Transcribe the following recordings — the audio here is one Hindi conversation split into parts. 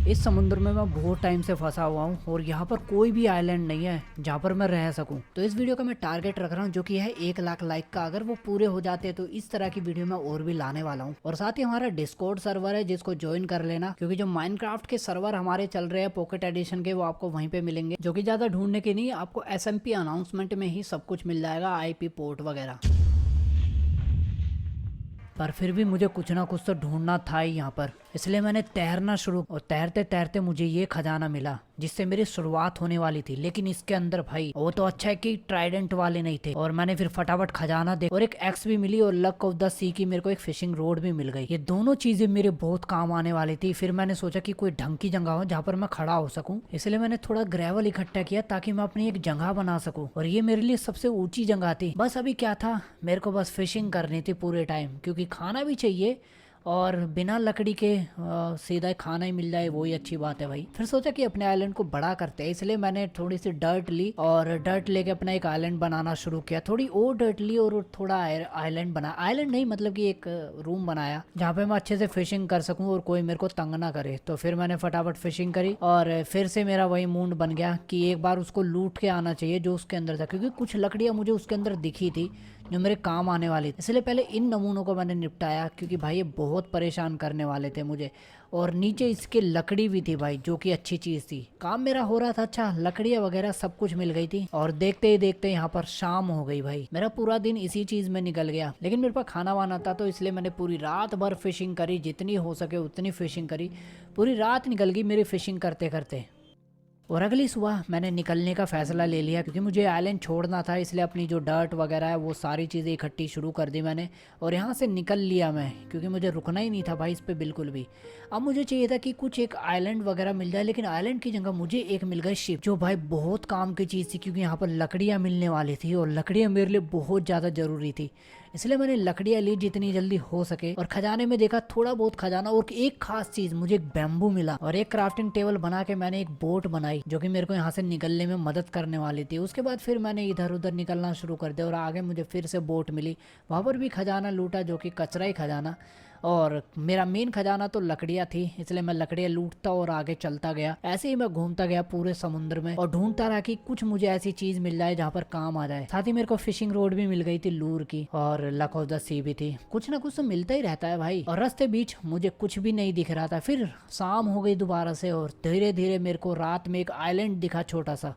इस समुद्र में मैं बहुत टाइम से फंसा हुआ हूँ और यहाँ पर कोई भी आइलैंड नहीं है जहाँ पर मैं रह सकूँ। तो इस वीडियो का मैं टारगेट रख रहा हूँ जो कि है 1 लाख लाइक का। अगर वो पूरे हो जाते हैं तो इस तरह की वीडियो मैं और भी लाने वाला हूँ। और साथ ही हमारा डिस्कॉर्ड सर्वर है जिसको ज्वाइन कर लेना, क्योंकि जो माइनक्राफ्ट के सर्वर हमारे चल रहे हैं पॉकेट एडिशन के, वो आपको वहीं पे मिलेंगे, जो कि ज्यादा ढूंढने के नहीं, आपको SMP अनाउंसमेंट में ही सब कुछ मिल जाएगा, IP पोर्ट वगैरह। पर फिर भी मुझे कुछ ना कुछ तो ढूंढना था ही यहाँ पर, इसलिए मैंने तैरना शुरू, और तैरते तैरते मुझे ये खजाना मिला जिससे मेरी शुरुआत होने वाली थी। लेकिन इसके अंदर भाई वो तो अच्छा है कि ट्राइडेंट वाले नहीं थे, और मैंने फिर फटाफट खजाना देख, और एक एक्स भी मिली, और लक ऑफ द सी की मेरे को एक फिशिंग रोड भी मिल गई। ये दोनों चीजें मेरे बहुत काम आने वाली थी। फिर मैंने सोचा कि कोई ढंग की जगह हो जहाँ पर मैं खड़ा हो सकूं, इसलिए मैंने थोड़ा ग्रेवल इकट्ठा किया ताकि मैं अपनी एक जगह बना सकूं, और ये मेरे लिए सबसे ऊंची जगह थी। बस अभी क्या था, मेरे को बस फिशिंग करनी थी पूरे टाइम, क्योंकि खाना भी चाहिए, और बिना लकड़ी के सीधा खाना ही मिल जाए वही अच्छी बात है भाई। फिर सोचा कि अपने आइलैंड को बड़ा करते हैं, इसलिए मैंने थोड़ी सी डर्ट ली, और डर्ट लेके अपना एक आइलैंड बनाना शुरू किया। थोड़ी और डर्ट ली और थोड़ा आइलैंड बना, आइलैंड नहीं मतलब कि एक रूम बनाया जहाँ पे मैं अच्छे से फिशिंग कर सकूँ और कोई मेरे को तंग ना करे। तो फिर मैंने फटाफट फिशिंग करी, और फिर से मेरा वही मूड बन गया कि एक बार उसको लूट के आना चाहिए जो उसके अंदर था, क्योंकि कुछ लकड़ियाँ मुझे उसके अंदर दिखी थी जो मेरे काम आने वाली थी। इसलिए पहले इन नमूनों को मैंने निपटाया, क्योंकि भाई ये बहुत परेशान करने वाले थे मुझे। और नीचे इसके लकड़ी भी थी भाई, जो कि अच्छी चीज़ थी। काम मेरा हो रहा था अच्छा, लकड़ियाँ वगैरह सब कुछ मिल गई थी, और देखते ही देखते यहाँ पर शाम हो गई भाई। मेरा पूरा दिन इसी चीज़ में निकल गया, लेकिन मेरे पास खाना वाना था, तो इसलिए मैंने पूरी रात भर फिशिंग करी, जितनी हो सके उतनी फिशिंग करी। पूरी रात निकल गई मेरी फिशिंग करते करते। और अगली सुबह मैंने निकलने का फ़ैसला ले लिया, क्योंकि मुझे आइलैंड छोड़ना था, इसलिए अपनी जो डर्ट वगैरह है वो सारी चीज़ें इकट्ठी शुरू कर दी मैंने, और यहाँ से निकल लिया मैं, क्योंकि मुझे रुकना ही नहीं था भाई इस पे बिल्कुल भी। अब मुझे चाहिए था कि कुछ एक आइलैंड वगैरह मिल जाए, लेकिन आइलैंड की जगह मुझे एक मिल गई शिप, जो भाई बहुत काम की चीज़ थी, क्योंकि यहाँ पर लकड़ियाँ मिलने वाली थी, और लकड़ियाँ मेरे लिए बहुत ज़्यादा ज़रूरी थी। इसलिए मैंने लकड़ियाँ ली जितनी जल्दी हो सके, और खजाने में देखा थोड़ा बहुत खजाना, और एक खास चीज मुझे एक बैम्बू मिला, और एक क्राफ्टिंग टेबल बना के मैंने एक बोट बनाई जो कि मेरे को यहाँ से निकलने में मदद करने वाली थी। उसके बाद फिर मैंने इधर उधर निकलना शुरू कर दिया, और आगे मुझे फिर से बोट मिली, वहाँ पर भी खजाना लूटा जो कि कचरा ही खजाना। और मेरा मेन खजाना तो लकड़ियाँ थी, इसलिए मैं लकड़ियाँ लूटता और आगे चलता गया। ऐसे ही मैं घूमता गया पूरे समुद्र में, और ढूंढता रहा कि कुछ मुझे ऐसी चीज मिल जाए जहाँ पर काम आ जाए। साथ ही मेरे को फिशिंग रोड भी मिल गई थी लूर की, और लक ऑफ द सी भी थी। कुछ ना कुछ तो मिलता ही रहता है भाई। और रास्ते बीच मुझे कुछ भी नहीं दिख रहा था। फिर शाम हो गई दोबारा से, और धीरे धीरे मेरे को रात में एक आइलैंड दिखा छोटा सा,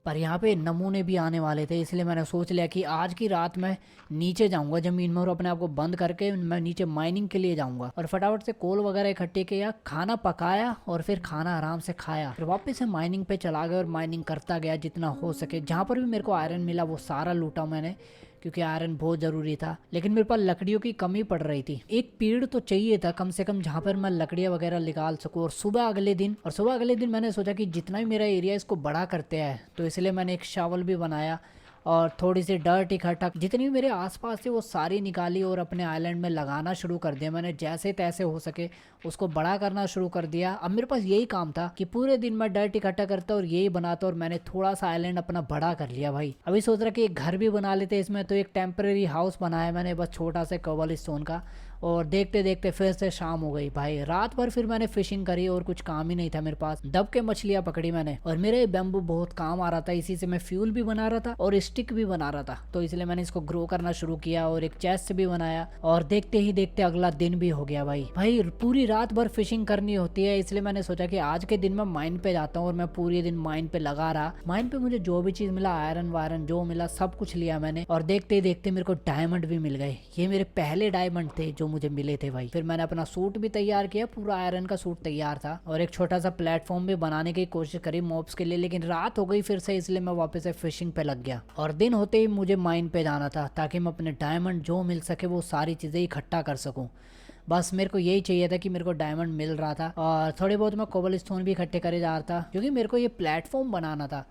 पर यहाँ पे नमूने भी आने वाले थे, इसलिए मैंने सोच लिया कि आज की रात मैं नीचे जाऊंगा ज़मीन में, और अपने आप को बंद करके मैं नीचे माइनिंग के लिए जाऊंगा। और फटाफट से कोल वगैरह इकट्ठे किया, खाना पकाया, और फिर खाना आराम से खाया। फिर वापस से माइनिंग पे चला गया, और माइनिंग करता गया जितना हो सके। जहाँ पर भी मेरे को आयरन मिला वो सारा लूटा मैंने, क्योंकि आयरन बहुत ज़रूरी था। लेकिन मेरे पास लकड़ियों की कमी पड़ रही थी, एक पेड़ तो चाहिए था कम से कम जहाँ पर मैं लकड़ियाँ वगैरह निकाल सकूँ। और सुबह अगले दिन मैंने सोचा कि जितना भी मेरा एरिया इसको बड़ा करते हैं, तो इसलिए मैंने एक शावल भी बनाया, और थोड़ी सी डर्ट इकट्ठा, जितनी भी मेरे आसपास थी वो सारी निकाली, और अपने आइलैंड में लगाना शुरू कर दिया मैंने। जैसे तैसे हो सके उसको बड़ा करना शुरू कर दिया। अब मेरे पास यही काम था कि पूरे दिन मैं डर्ट इकट्ठा करता और यही बनाता, और मैंने थोड़ा सा आइलैंड अपना बड़ा कर लिया भाई। अभी सोच रहा कि एक घर भी बना लेते इसमें, तो एक टेम्परेरी हाउस बनाया मैंने बस छोटा सा कबल स्टोन का। और देखते देखते फिर से शाम हो गई भाई। रात भर फिर मैंने फिशिंग करी, और कुछ काम ही नहीं था मेरे पास। दब के मछलियां पकड़ी मैंने, और मेरे बैम्बू बहुत काम आ रहा था, इसी से मैं फ्यूल भी बना रहा था और स्टिक भी बना रहा था। तो इसलिए मैंने इसको ग्रो करना शुरू किया, और एक चेस्ट भी बनाया। और देखते ही देखते अगला दिन भी हो गया भाई। पूरी रात भर फिशिंग करनी होती है, इसलिए मैंने सोचा कि आज के दिन मैं माइन पे जाता हूँ, और मैं पूरे दिन माइन पे लगा रहा। माइन पे मुझे जो भी चीज मिला, आयरन वायरन जो मिला सब कुछ लिया मैंने। और देखते ही देखते मेरे को डायमंड भी मिल गए। ये मेरे पहले डायमंड थे जो मुझे मिले थे भाई। फिर मैंने अपना सूट भी तैयार किया, पूरा आयरन का सूट तैयार था, और एक छोटा सा प्लेटफॉर्म भी बनाने की कोशिश करी मॉब्स के लिए। लेकिन रात हो गई फिर से, इसलिए मैं वापस से फिशिंग पे लग गया। और दिन होते ही मुझे माइन पे जाना था, ताकि मैं अपने डायमंड जो मिल सके वो सारी चीजें इकट्ठा कर सकूं। बस मेरे को यही चाहिए था कि मेरे को डायमंड मिल रहा था, और थोड़े बहुत मैं कोबल स्टोन भी इकट्ठे करे जा रहा था, क्योंकि मेरे को ये प्लेटफॉर्म बनाना था।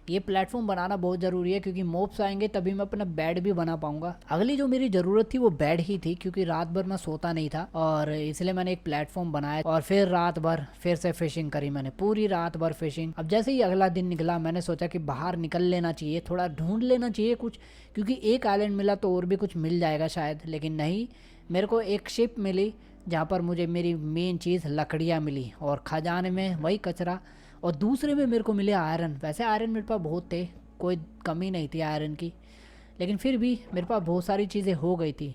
ये प्लेटफॉर्म बनाना बहुत ज़रूरी है, क्योंकि मॉब्स आएंगे तभी मैं अपना बेड भी बना पाऊंगा। अगली जो मेरी ज़रूरत थी वो बेड ही थी, क्योंकि रात भर मैं सोता नहीं था, और इसलिए मैंने एक प्लेटफॉर्म बनाया। और फिर रात भर फिर से फिशिंग करी मैंने, पूरी रात भर फिशिंग। अब जैसे ही अगला दिन निकला, मैंने सोचा कि बाहर निकल लेना चाहिए, थोड़ा ढूंढ लेना चाहिए कुछ, क्योंकि एक आइलैंड मिला तो और भी कुछ मिल जाएगा शायद। लेकिन नहीं, मेरे को एक शिप मिली जहाँ पर मुझे मेरी मेन चीज़ लकड़ियाँ मिली और खजाने में वही कचरा। और दूसरे में मेरे को मिले आयरन। वैसे आयरन मेरे पास बहुत थे, कोई कमी नहीं थी आयरन की, लेकिन फिर भी मेरे पास बहुत सारी चीज़ें हो गई थी।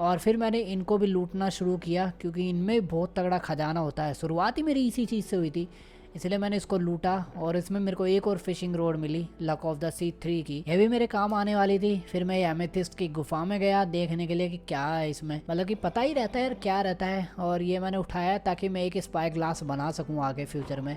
और फिर मैंने इनको भी लूटना शुरू किया क्योंकि इनमें बहुत तगड़ा खजाना होता है। शुरुआत ही मेरी इसी चीज़ से हुई थी, इसलिए मैंने इसको लूटा। और इसमें मेरे को एक और फिशिंग रोड मिली, लक ऑफ द सी 3 की। ये भी मेरे काम आने वाली थी। फिर मैं एमेथिस्ट की गुफा में गया देखने के लिए कि क्या है इसमें, मतलब कि पता ही रहता है यार क्या रहता है। और ये मैंने उठाया ताकि मैं एक स्पाई ग्लास बना सकूँ आगे फ्यूचर में।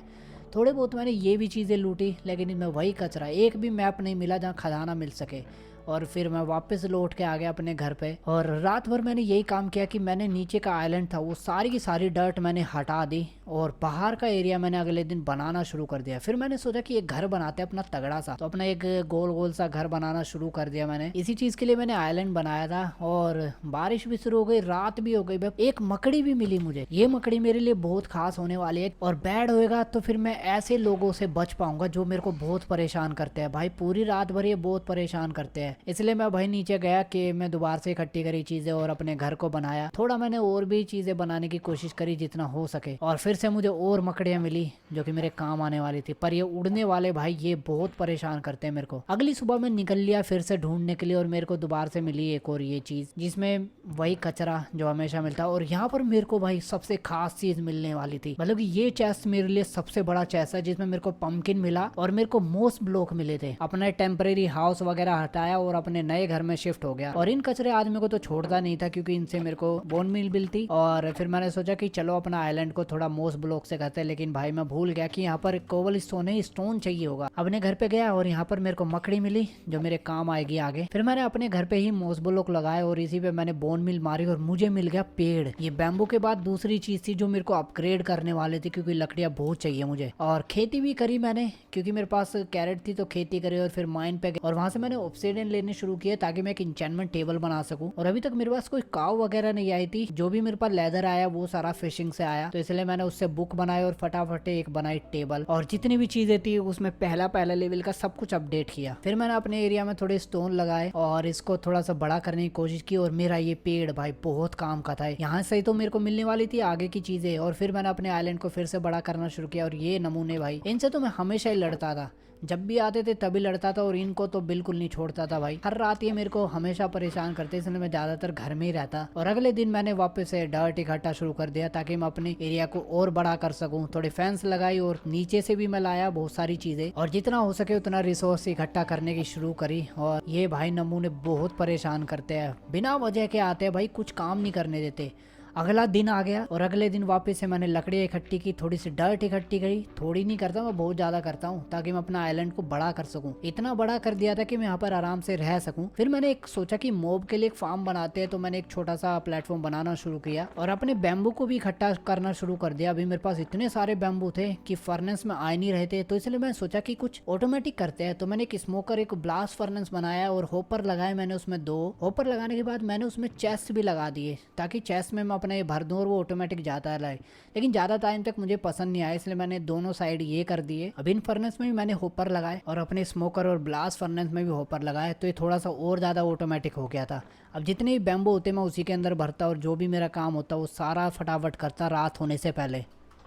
थोड़े बहुत मैंने ये भी चीज़ें लूटी, लेकिन इनमें वही कचरा, एक भी मैप नहीं मिला जहाँ खजाना मिल सके। और फिर मैं वापस लौट के आ गया अपने घर पे। और रात भर मैंने यही काम किया कि मैंने नीचे का आइलैंड था वो सारी की सारी डर्ट मैंने हटा दी और बाहर का एरिया मैंने अगले दिन बनाना शुरू कर दिया। फिर मैंने सोचा कि एक घर बनाते हैं अपना तगड़ा सा, तो अपना एक गोल गोल सा घर बनाना शुरू कर दिया मैंने। इसी चीज के लिए मैंने आइलैंड बनाया था। और बारिश भी शुरू हो गई, रात भी हो गई। एक मकड़ी भी मिली मुझे, ये मकड़ी मेरे लिए बहुत खास होने वाली है। और बैड होएगा तो फिर मैं ऐसे लोगों से बच पाऊंगा जो मेरे को बहुत परेशान करते हैं भाई, पूरी रात भर ये बहुत परेशान करते हैं। इसलिए मैं भाई नीचे गया कि मैं दोबारा से इकट्ठी करी चीजें और अपने घर को बनाया। थोड़ा मैंने और भी चीजें बनाने की कोशिश करी जितना हो सके। और फिर से मुझे और मकड़ियां मिली जो कि मेरे काम आने वाली थी। पर ये उड़ने वाले भाई ये बहुत परेशान करते हैं मेरे को। अगली सुबह मैं निकल लिया फिर से ढूंढने के लिए और मेरे को दोबारा से मिली एक और ये चीज जिसमें वही कचरा जो हमेशा मिलता है। और यहाँ पर मेरे को भाई सबसे खास चीज मिलने वाली थी, मतलब कि ये चेस्ट मेरे लिए सबसे बड़ा चेस्ट है जिसमें मेरे को पंपकिन मिला और मेरे को मोस ब्लॉक मिले थे। अपना टेम्परेरी हाउस वगैरह हटाया और अपने नए घर में शिफ्ट हो गया। और इन कचरे आदमी को तो छोड़ता नहीं था क्योंकि इनसे मेरे को बोन मील मिलती। और फिर मैंने सोचा कि चलो अपना आइलैंड को थोड़ा मोस ब्लॉक से करते हैं, लेकिन भाई मैं भूल गया कि यहाँ पर कोबल स्टोन चाहिए होगा। अपने घर पे गया और यहाँ पर मेरे को मकड़ी मिली जो मेरे काम आएगी आगे। फिर मैंने अपने घर पे ही मोस ब्लॉक लगाए और इसी पे मैंने बोन मिल मारी और मुझे मिल गया पेड़। ये बैम्बू के बाद दूसरी चीज थी जो मेरे को अपग्रेड करने वाले थे क्योंकि लकड़ियां बहुत चाहिए मुझे। और खेती भी करी मैंने क्योंकि मेरे पास कैरेट थी तो खेती करी। और फिर माइन पे गए और वहां से मैंने ऑब्सिडियन लेने शुरू किए ताकि मैं एक इंचेंटमेंट टेबल बना सकूं। और अभी तक मेरे पास कोई काव वगैरह नहीं आई थी, जो भी मेरे पास लेदर आया वो सारा फिशिंग से आया, तो इसलिए मैंने उससे बुक बनाई और फटाफट एक बनाई टेबल। और जितनी भी चीजें थी उसमें पहला लेवल का सब कुछ अपडेट किया। फिर मैंने अपने एरिया में थोड़े स्टोन लगाए और इसको थोड़ा सा बड़ा करने की कोशिश की। और मेरा ये पेड़ भाई बहुत काम का था, यहाँ से तो मेरे को मिलने वाली थी आगे की चीजें। और फिर मैंने अपने आइलैंड को फिर से बड़ा करना शुरू किया। और ये नमूने भाई, इनसे तो मैं हमेशा ही लड़ता था, जब भी आते थे तभी लड़ता था और इनको तो बिल्कुल नहीं छोड़ता था भाई। हर रात ये मेरे को हमेशा परेशान करते, इसलिए मैं ज्यादातर घर में ही रहता। और अगले दिन मैंने वापस से डर्ट इकट्ठा शुरू कर दिया ताकि मैं अपने एरिया को और बड़ा कर सकूं। थोड़ी फेंस लगाई और नीचे से भी मैं लाया बहुत सारी चीजें और जितना हो सके उतना रिसोर्स इकट्ठा करने की शुरू करी। और ये भाई नमूने बहुत परेशान करते हैं, बिना वजह के आते हैं भाई, कुछ काम नहीं करने देते। अगला दिन आ गया और अगले दिन वापस से मैंने लकड़ियाँ इकट्ठी की, थोड़ी सी डर्ट इकट्ठी करी। थोड़ी नहीं करता मैं, बहुत ज्यादा करता हूँ ताकि मैं अपना आइलैंड को बड़ा कर सकूँ। इतना बड़ा कर दिया था कि मैं यहाँ पर आराम से रह सकूँ। फिर मैंने एक सोचा कि मोब के लिए एक फार्म बनाते हैं, तो मैंने एक छोटा सा प्लेटफॉर्म बनाना शुरू किया और अपने बैम्बू को भी इकट्ठा करना शुरू कर दिया। अभी मेरे पास इतने सारे बैम्बू थे कि फर्नेस में आ नहीं रहे थे, तो इसलिए मैंने सोचा कि कुछ ऑटोमेटिक करते हैं। तो मैंने एक स्मोकर, एक ब्लास्ट फर्नेस बनाया और होपर लगाए मैंने उसमें 2 होपर। लगाने के बाद मैंने उसमें चेस्ट भी लगा दिए ताकि चेस्ट में मैं अपना ये भर दूं और वो ऑटोमेटिक जाता है। लेकिन ज्यादा टाइम तक मुझे पसंद नहीं आया, इसलिए मैंने दोनों साइड ये कर दिए। अब इन फर्नेस में भी मैंने होपर लगाए और अपने स्मोकर और ब्लास्ट फर्नेस में भी होपर लगाए, तो ये थोड़ा सा और ज्यादा ऑटोमेटिक हो गया था। अब जितने भी बैम्बू होते मैं उसी के अंदर भरता और जो भी मेरा काम होता वो सारा फटाफट करता रात होने से पहले,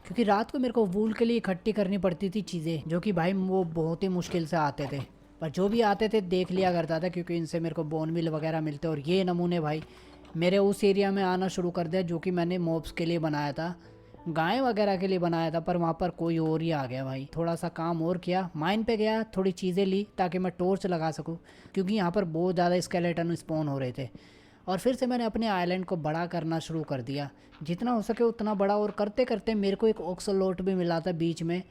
क्योंकि रात को मेरे को वूल के लिए इकट्ठी करनी पड़ती थी चीज़ें, जो कि भाई वो बहुत ही मुश्किल से आते थे। पर जो भी आते थे देख लिया करता था क्योंकि इनसे मेरे को बोन मिल वगैरह मिलते। और ये नमूने भाई मेरे उस एरिया में आना शुरू कर दिया जो कि मैंने मॉब्स के लिए बनाया था, गाय वगैरह के लिए बनाया था, पर वहाँ पर कोई और ही आ गया भाई। थोड़ा सा काम और किया, माइन पे गया, थोड़ी चीज़ें ली ताकि मैं टॉर्च लगा सकूँ क्योंकि यहाँ पर बहुत ज़्यादा स्केलेटन स्पॉन हो रहे थे। और फिर से मैंने अपने आइलैंड को बड़ा करना शुरू कर दिया, जितना हो सके उतना बड़ा। और करते करते मेरे को एक ऑक्सलोट भी मिला था बीच में,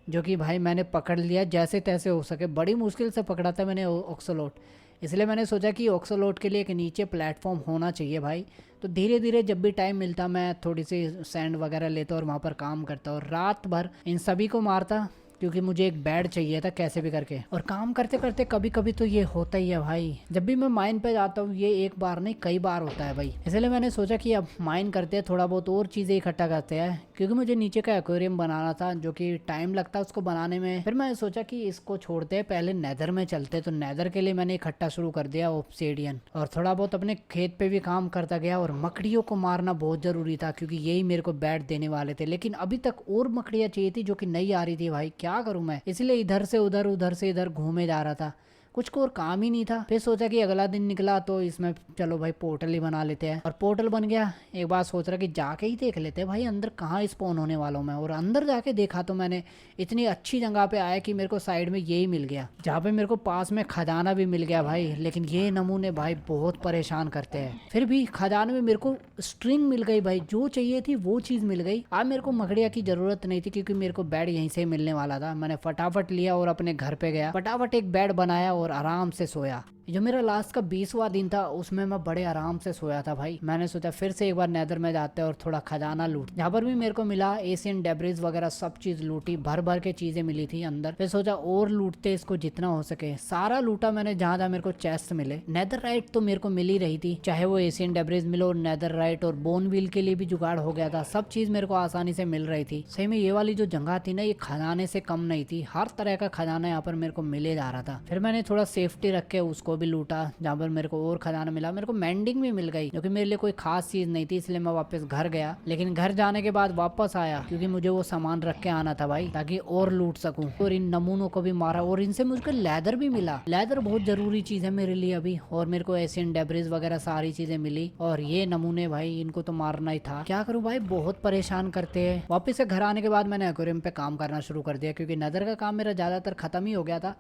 जो कि भाई मैंने पकड़ लिया जैसे तैसे हो सके। बड़ी मुश्किल से पकड़ा था मैंने ऑक्सलोट, इसलिए मैंने सोचा कि ऑक्सलोट के लिए एक नीचे प्लेटफॉर्म होना चाहिए भाई। तो धीरे धीरे जब भी टाइम मिलता मैं थोड़ी सी सैंड वगैरह लेता और वहाँ पर काम करता और रात भर इन सभी को मारता क्योंकि मुझे एक बेड चाहिए था कैसे भी करके। और काम करते करते कभी कभी तो ये होता ही है भाई, जब भी मैं माइन पे जाता हूँ ये एक बार नहीं कई बार होता है भाई। इसलिए मैंने सोचा कि अब माइन करते हैं, थोड़ा बहुत और चीजें इकट्ठा करते हैं, क्योंकि मुझे नीचे का एक्वेरियम बनाना था जो कि टाइम लगता है उसको बनाने में। फिर मैंने सोचा कि इसको छोड़ते हैं, पहले नेदर में चलते। तो नेदर के लिए मैंने इकट्ठा शुरू कर दिया ऑब्सिडियन, और थोड़ा बहुत अपने खेत पे भी काम करता गया। और मकड़ियों को मारना बहुत जरूरी था क्योंकि यही मेरे को बैट देने वाले थे, लेकिन अभी तक और मकड़ियां चाहिए थी जो कि नहीं आ रही थी भाई, क्या करूं मैं। इसलिए इधर से उधर उधर से इधर घूमे जा रहा था, कुछ को और काम ही नहीं था। फिर सोचा कि अगला दिन निकला तो इसमें चलो भाई पोर्टल ही बना लेते हैं, और पोर्टल बन गया। एक बार सोच रहा कि जाके ही देख लेते हैं भाई अंदर कहाँ स्पॉन होने वाला हूँ मैं। और अंदर जाके देखा तो मैंने इतनी अच्छी जगह पे आया कि मेरे को साइड में यही मिल गया, जहाँ पे मेरे को पास में खजाना भी मिल गया भाई। लेकिन ये नमूने भाई बहुत परेशान करते हैं। फिर भी खजाने में मेरे को स्ट्रिंग मिल गई भाई, जो चाहिए थी वो चीज मिल गई। अब मेरे को मकड़िया की जरूरत नहीं थी क्योंकि मेरे को बेड यहीं से मिलने वाला था। मैंने फटाफट लिया और अपने घर पे गया, फटाफट एक बेड बनाया और आराम से सोया। जो मेरा लास्ट का 20वां दिन था उसमें मैं बड़े आराम से सोया था भाई। मैंने सोचा फिर से एक बार नेदर में जाते हैं और थोड़ा खजाना लूट। जहाँ पर भी मेरे को मिला एशियन डेब्रिज वगैरह सब चीज लूटी, भर भर के चीजें मिली थी अंदर। फिर सोचा और लूटते इसको जितना हो सके, सारा लूटा मैंने जहाँ जहाँ मेरे को चेस्ट मिले। नेदर राइट तो मेरे को मिल ही रही थी, चाहे वो एशियन डेब्रिज मिलो, नेदर राइट और बोन व्हील के लिए भी जुगाड़ हो गया था। सब चीज मेरे को आसानी से मिल रही थी। सही में ये वाली जो जगह थी ना ये खजाने से कम नहीं थी, हर तरह का खजाना यहाँ पर मेरे को मिले जा रहा था। फिर मैंने थोड़ा सेफ्टी रख के उसको भी लूटा, जहाँ पर मेरे को और खजाना मिला। मेरे को मेंडिंग भी मिल गई जो कि मेरे लिए कोई खास चीज नहीं थी, इसलिए मैं वापस घर गया। लेकिन घर जाने के बाद वापस आया क्योंकि मुझे वो सामान रख के आना था भाई, ताकि और लूट सकूं। और इन नमूनों को भी मारा और इनसे मुझको लेदर भी मिला। लेदर बहुत जरूरी चीज है मेरे लिए अभी। और मेरे को एशियन डेब्रिज वगैरह सारी चीजें मिली। और ये नमूने भाई इनको तो मारना ही था, क्या करूं भाई बहुत परेशान करते हैं। वापस से घर आने के बाद मैंने एक्वेरियम पे काम करना शुरू कर दिया क्योंकि नदर का काम मेरा ज्यादातर खत्म ही हो गया था।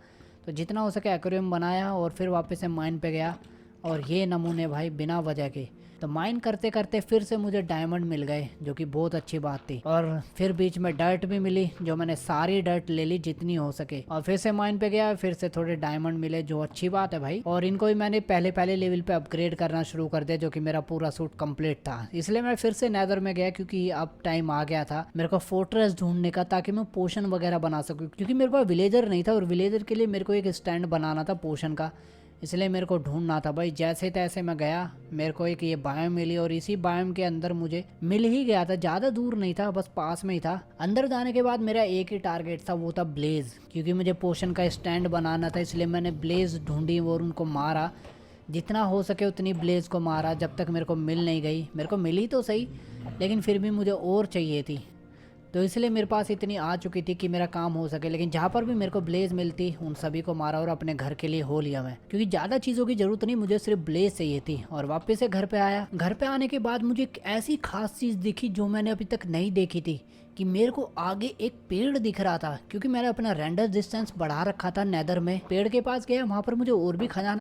तो जितना हो सके एक्वेरियम बनाया और फिर वापस से माइन पे गया। और ये नमूने भाई बिना वजह के, तो माइन करते करते फिर से मुझे डायमंड मिल गए जो कि बहुत अच्छी बात थी। और फिर बीच में डर्ट भी मिली, जो मैंने सारी डर्ट ले ली जितनी हो सके। और फिर से माइन पे गया, फिर से थोड़े डायमंड मिले जो अच्छी बात है भाई। और इनको भी मैंने पहले पहले लेवल पे अपग्रेड करना शुरू कर दिया, जो कि मेरा पूरा सूट कंप्लीट था। इसलिए मैं फिर से नेदर में गया क्योंकि अब टाइम आ गया था मेरे को फोर्ट्रेस ढूंढने का, ताकि मैं पोशन वगैरह बना सकूँ। क्योंकि मेरे पास विलेजर नहीं था और विलेजर के लिए मेरे को एक स्टैंड बनाना था पोशन का, इसलिए मेरे को ढूंढना था भाई। जैसे तैसे मैं गया, मेरे को एक ये बायोम मिली और इसी बायोम के अंदर मुझे मिल ही गया था, ज़्यादा दूर नहीं था, बस पास में ही था। अंदर जाने के बाद मेरा एक ही टारगेट था, वो था ब्लेज। क्योंकि मुझे पोशन का स्टैंड बनाना था, इसलिए मैंने ब्लेज ढूंढी और उनको मारा। जितना हो सके उतनी ब्लेज को मारा जब तक मेरे को मिल नहीं गई। मेरे को मिली तो सही, लेकिन फिर भी मुझे और चाहिए थी, तो इसलिए मेरे पास इतनी आ चुकी थी कि मेरा काम हो सके। लेकिन जहाँ पर भी मेरे को ब्लेज मिलती उन सभी को मारा और अपने घर के लिए हो लिया मैं, क्योंकि ज़्यादा चीज़ों की जरूरत नहीं, मुझे सिर्फ ब्लेज चाहिए थी। और वापस से घर पे आया। घर पे आने के बाद मुझे एक ऐसी खास चीज़ दिखी जो मैंने अभी तक नहीं देखी थी, कि मेरे को आगे एक पेड़ दिख रहा था। क्योंकि मैंने अपना रेंडर डिस्टेंस बढ़ा रखा था नेदर में। पेड़ के पास गया, वहाँ पर मुझे और भी खजाना